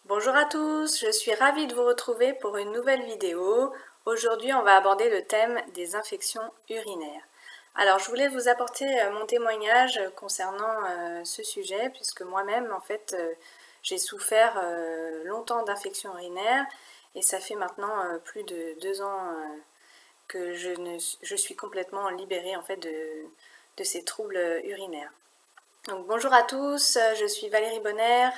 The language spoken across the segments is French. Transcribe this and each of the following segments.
Bonjour à tous, je suis ravie de vous retrouver pour une nouvelle vidéo. Aujourd'hui, on va aborder le thème des infections urinaires. Alors, je voulais vous apporter mon témoignage concernant ce sujet, puisque moi-même, en fait, j'ai souffert longtemps d'infections urinaires, et ça fait maintenant plus de 2 ans que je suis complètement libérée en fait de ces troubles urinaires. Donc, bonjour à tous, je suis Valérie Bonner,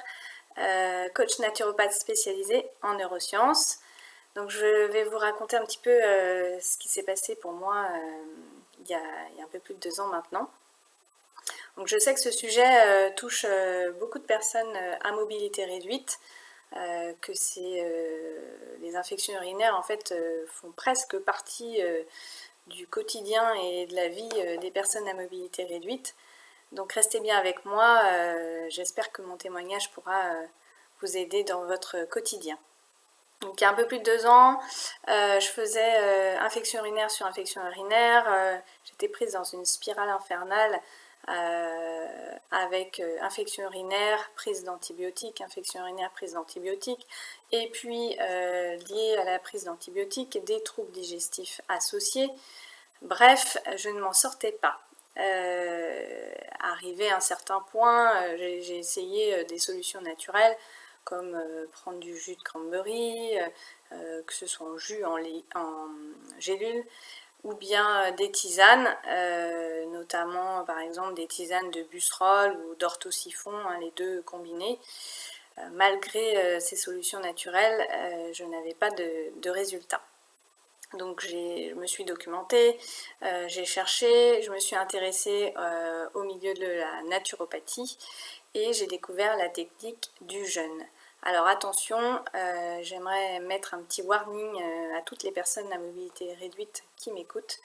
coach naturopathe spécialisée en neurosciences. Donc je vais vous raconter un petit peu ce qui s'est passé pour moi il y a un peu plus de 2 ans maintenant. Donc je sais que ce sujet touche beaucoup de personnes à mobilité réduite, que les infections urinaires en fait font presque partie du quotidien et de la vie des personnes à mobilité réduite. Donc restez bien avec moi, j'espère que mon témoignage pourra vous aider dans votre quotidien. Donc il y a un peu plus de 2 ans, je faisais infection urinaire sur infection urinaire, j'étais prise dans une spirale infernale avec infection urinaire, prise d'antibiotiques, infection urinaire, prise d'antibiotiques, et puis liée à la prise d'antibiotiques, des troubles digestifs associés. Bref, je ne m'en sortais pas. Arrivé à un certain point, j'ai essayé des solutions naturelles comme prendre du jus de cranberry, que ce soit en jus, en gélule, ou bien des tisanes, notamment par exemple des tisanes de busserolles ou d'orthosiphon, hein, les deux combinés. Malgré ces solutions naturelles, je n'avais pas de résultat. Donc je me suis documentée, j'ai cherché, je me suis intéressée au milieu de la naturopathie et j'ai découvert la technique du jeûne. Alors attention, j'aimerais mettre un petit warning à toutes les personnes à mobilité réduite qui m'écoutent.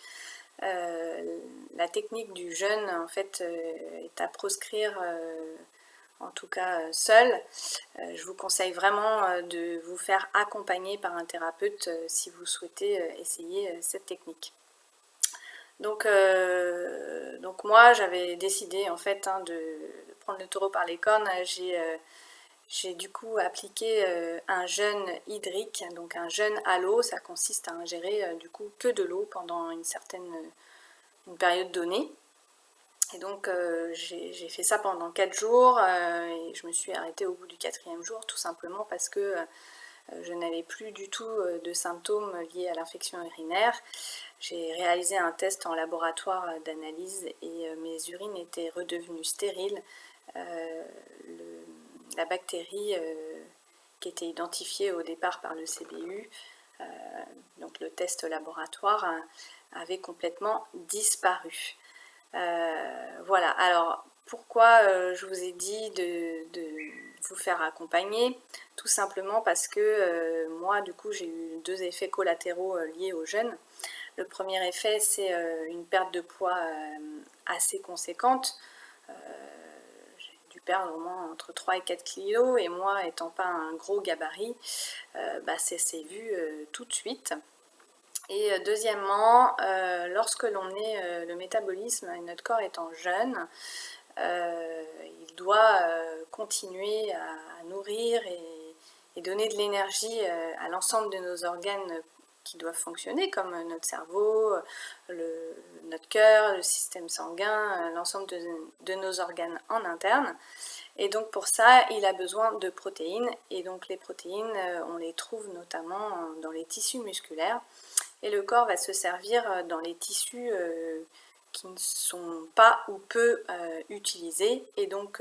La technique du jeûne en fait est à proscrire en tout cas seule. Je vous conseille vraiment de vous faire accompagner par un thérapeute si vous souhaitez essayer cette technique. Donc moi j'avais décidé en fait de prendre le taureau par les cornes. J'ai du coup appliqué un jeûne hydrique, donc un jeûne à l'eau. Ça consiste à ingérer du coup que de l'eau pendant une période donnée. Et donc j'ai fait ça pendant 4 jours et je me suis arrêtée au bout du 4e jour, tout simplement parce que je n'avais plus du tout de symptômes liés à l'infection urinaire. J'ai réalisé un test en laboratoire d'analyse et mes urines étaient redevenues stériles. La bactérie qui était identifiée au départ par le CBU, donc le test laboratoire, avait complètement disparu. Voilà, alors pourquoi je vous ai dit de vous faire accompagner? Tout simplement parce que moi du coup j'ai eu 2 effets collatéraux liés au jeûne. Le premier effet c'est une perte de poids assez conséquente. J'ai dû perdre au moins entre 3 et 4 kilos et moi étant pas un gros gabarit, ça s'est vu tout de suite. Et deuxièmement, lorsque l'on est le métabolisme et notre corps étant jeune, il doit continuer à nourrir et donner de l'énergie à l'ensemble de nos organes qui doivent fonctionner, comme notre cerveau, notre cœur, le système sanguin, l'ensemble de nos organes en interne. Et donc pour ça, il a besoin de protéines. Et donc les protéines, on les trouve notamment dans les tissus musculaires. Et le corps va se servir dans les tissus qui ne sont pas ou peu utilisés. Et donc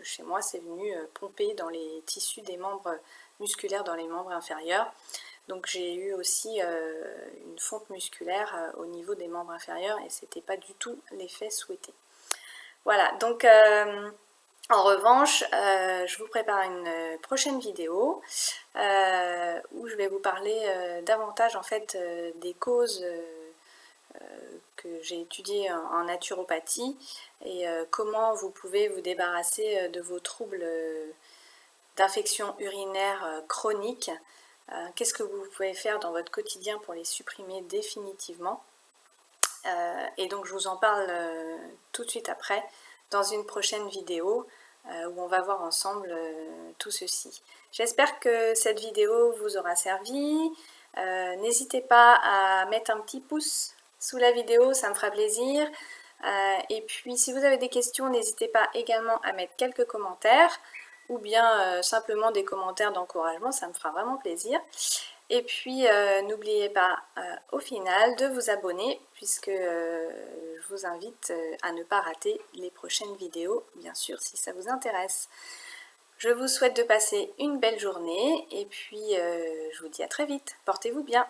chez moi, c'est venu pomper dans les tissus des membres musculaires, dans les membres inférieurs. Donc j'ai eu aussi une fonte musculaire au niveau des membres inférieurs et c'était pas du tout l'effet souhaité. Voilà, donc en revanche, je vous prépare une prochaine vidéo où je vais vous parler davantage en fait des causes que j'ai étudiées en naturopathie et comment vous pouvez vous débarrasser de vos troubles d'infection urinaire chroniques. Qu'est-ce que vous pouvez faire dans votre quotidien pour les supprimer définitivement? Et donc je vous en parle tout de suite après dans une prochaine vidéo. où on va voir ensemble tout ceci. J'espère que cette vidéo vous aura servi. N'hésitez pas à mettre un petit pouce sous la vidéo, ça me fera plaisir. Et puis si vous avez des questions, n'hésitez pas également à mettre quelques commentaires ou bien simplement des commentaires d'encouragement, ça me fera vraiment plaisir. Et puis n'oubliez pas au final de vous abonner puisque je vous invite à ne pas rater les prochaines vidéos, bien sûr si ça vous intéresse. Je vous souhaite de passer une belle journée et puis je vous dis à très vite. Portez-vous bien.